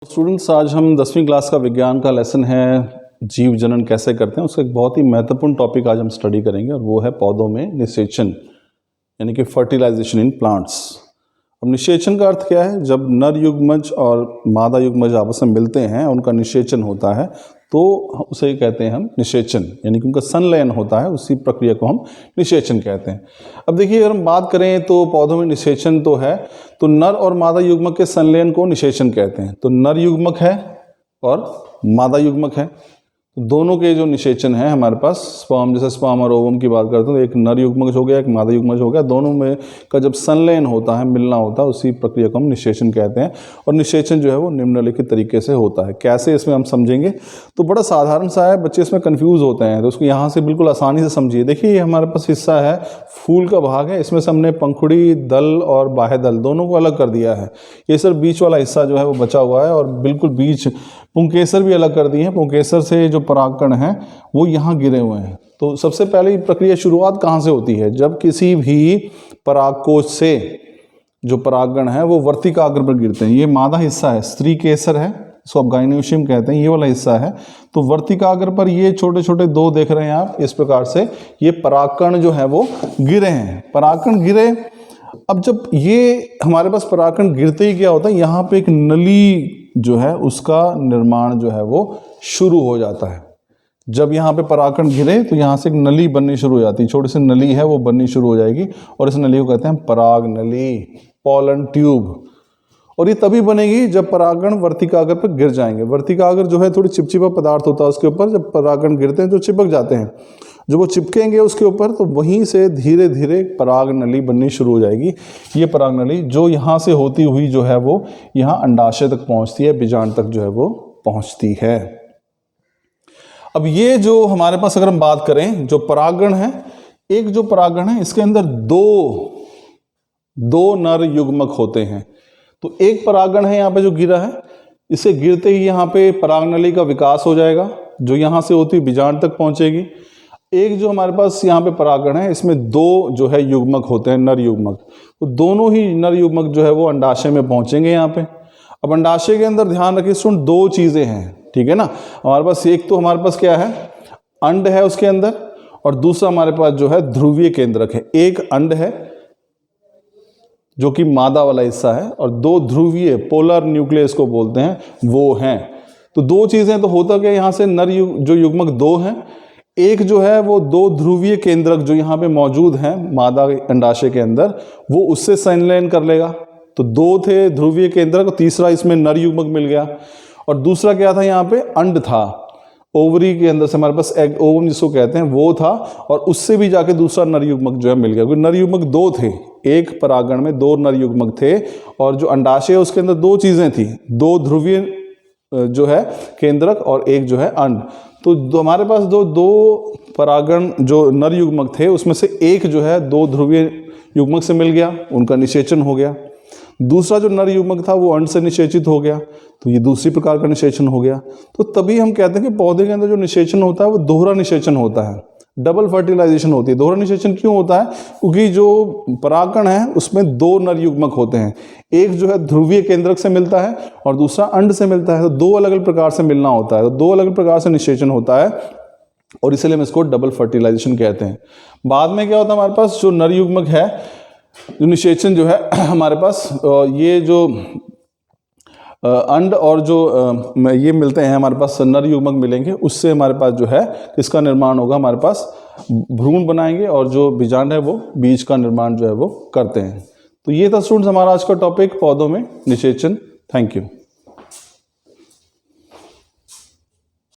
Students, आज हम 10वीं क्लास का विज्ञान का लेसन है जीव जनन कैसे करते हैं, उसका एक बहुत ही महत्वपूर्ण टॉपिक आज हम स्टडी करेंगे और वो है पौधों में निषेचन यानी कि फर्टिलाइजेशन इन प्लांट्स। अब निषेचन का अर्थ क्या है? जब नर युग्मज और मादा युग्मज आपस में मिलते हैं, उनका निषेचन होता है तो उसे कहते हैं हम निषेचन, यानी कि उनका संलयन होता है, उसी प्रक्रिया को हम निषेचन कहते हैं। अब देखिए, अगर हम बात करें तो पौधों में निषेचन तो है, तो नर और मादा युग्मक के संलयन को निषेचन कहते हैं। तो नर युग्मक है और मादा युग्मक है, दोनों के जो निषेचन है हमारे पास, स्पर्म जैसे स्पर्म और ओवम की बात करते हैं तो एक नर युग्मज हो गया, एक मादा युग्मज हो गया, दोनों में का जब संलयन होता है, मिलना होता है, उसी प्रक्रिया को हम निषेचन कहते हैं। और निषेचन जो है वो निम्नलिखित तरीके से होता है। कैसे, इसमें हम समझेंगे तो बड़ा साधारण सा है, बच्चे इसमें कन्फ्यूज़ होते हैं, तो उसको यहाँ से बिल्कुल आसानी से समझिए। देखिए, ये हमारे पास हिस्सा है, फूल का भाग है, इसमें से हमने पंखुड़ी दल और बाह्य दल दोनों को अलग कर दिया है। ये सिर्फ बीच वाला हिस्सा जो है वो बचा हुआ है, और बिल्कुल बीच पुंकेसर भी अलग कर दिए हैं। पुंकेसर से जो परागकण हैं वो यहाँ गिरे हुए हैं। तो सबसे पहले प्रक्रिया शुरुआत कहाँ से होती है? जब किसी भी परागकोश से जो परागकण है वो वर्तिकाग्र पर गिरते हैं। ये मादा हिस्सा है, स्त्री केसर है, इसको आप गाइनोशियम कहते हैं, ये वाला हिस्सा है। तो वर्तिकाग्र पर ये छोटे छोटे दो देख रहे हैं आप, इस प्रकार से ये परागकण जो है वो गिरे हैं। परागकण गिरे, अब जब ये हमारे पास परागकण गिरते ही क्या होता है, यहाँ पे एक नली जो है उसका निर्माण जो है वो शुरू हो जाता है। जब यहाँ पे परागकण गिरे तो यहाँ से एक नली बननी शुरू हो जाती है, छोटी सी नली है वो बननी शुरू हो जाएगी, और इस नली को कहते हैं पराग नली, पोलन ट्यूब। और ये तभी बनेगी जब परागकण वर्तिकाग्र पर गिर जाएंगे। वर्तिकाग्र जो है थोड़ी चिपचिपा पदार्थ होता है उसके ऊपर, जब परागकण गिरते हैं तो चिपक जाते हैं। जब वो चिपकेंगे उसके ऊपर तो वहीं से धीरे धीरे पराग नली बननी शुरू हो जाएगी। ये पराग नली जो यहाँ से होती हुई जो है वो यहाँ अंडाशय तक पहुँचती है, बीजांड तक जो है वो पहुँचती है। अब ये जो हमारे पास अगर हम बात करें, जो परागण है, एक जो परागण है इसके अंदर दो नर युग्मक होते हैं। तो एक परागण है यहाँ पे जो गिरा है, इसे गिरते ही यहाँ पे पराग नली का विकास हो जाएगा, जो यहाँ से होती हुई बीजांड तक पहुँचेगी। एक जो हमारे पास यहाँ पे परागण है, इसमें दो जो है युग्मक होते हैं, नर युग्मक। तो दोनों ही नर युग्मक जो है वो अंडाशय में पहुंचेंगे यहाँ पे। अब अंडाशय के अंदर ध्यान रखिए स्टूडेंट, दो चीजें हैं, ठीक है ना। हमारे पास एक तो हमारे पास क्या है, अंड है उसके अंदर, और दूसरा हमारे पास जो है ध्रुवीय केंद्रक है। एक अंड है जो कि मादा वाला हिस्सा है, और दो ध्रुवीय, पोलर न्यूक्लियस को बोलते हैं, वो हैं। तो दो चीजें, तो होता क्या, यहाँ से नर जो युग्मक दो हैं, एक जो है वो दो ध्रुवीय केंद्रक जो यहाँ पे मौजूद हैं मादा अंडाशय के अंदर, वो उससे संलयन कर लेगा। तो दो थे ध्रुवीय केंद्रक, तीसरा इसमें नर युग्मक मिल गया। और दूसरा क्या था, यहाँ पे अंड था, ओवरी के अंदर से हमारे पास एग ओवम जिसको कहते हैं वो था, और उससे भी जाके दूसरा नर युग्मक जो है मिल गया। क्योंकि नर युग्मक दो थे, एक परागण में दो नर युग्मक थे, और जो अंडाशय है उसके अंदर दो चीजें थी, दो ध्रुवीय जो है केंद्रक और एक जो है अंड। तो हमारे पास दो परागण जो नर युग्मक थे उसमें से एक जो है दो ध्रुवीय युग्मक से मिल गया, उनका निषेचन हो गया। दूसरा जो नर युग्मक था वो अंड से निषेचित हो गया, तो ये दूसरी प्रकार का निषेचन हो गया। तो तभी हम कहते हैं कि पौधे के अंदर जो निषेचन होता है वो दोहरा निषेचन होता है, डबल फर्टिलाइजेशन होती है। दोहरा निषेचन क्यों होता है? क्योंकि जो परागकण है उसमें दो नर युग्मक होते हैं, एक जो है ध्रुवीय केंद्रक से मिलता है और दूसरा अंड से मिलता है। तो दो अलग अलग प्रकार से मिलना होता है, तो दो अलग अलग प्रकार से निषेचन होता है, और इसलिए हम इसको डबल फर्टिलाइजेशन कहते हैं। बाद में क्या होता है, हमारे पास जो नर युग्मक है, जो निषेचन जो है हमारे पास ये जो अंड और जो ये मिलते हैं, हमारे पास नर युग्मक मिलेंगे, उससे हमारे पास जो है किसका निर्माण होगा, हमारे पास भ्रूण बनाएंगे, और जो बीजांड है वो बीज का निर्माण जो है वो करते हैं। तो ये था स्टूडेंट्स हमारा आज का टॉपिक, पौधों में निषेचन। Thank you.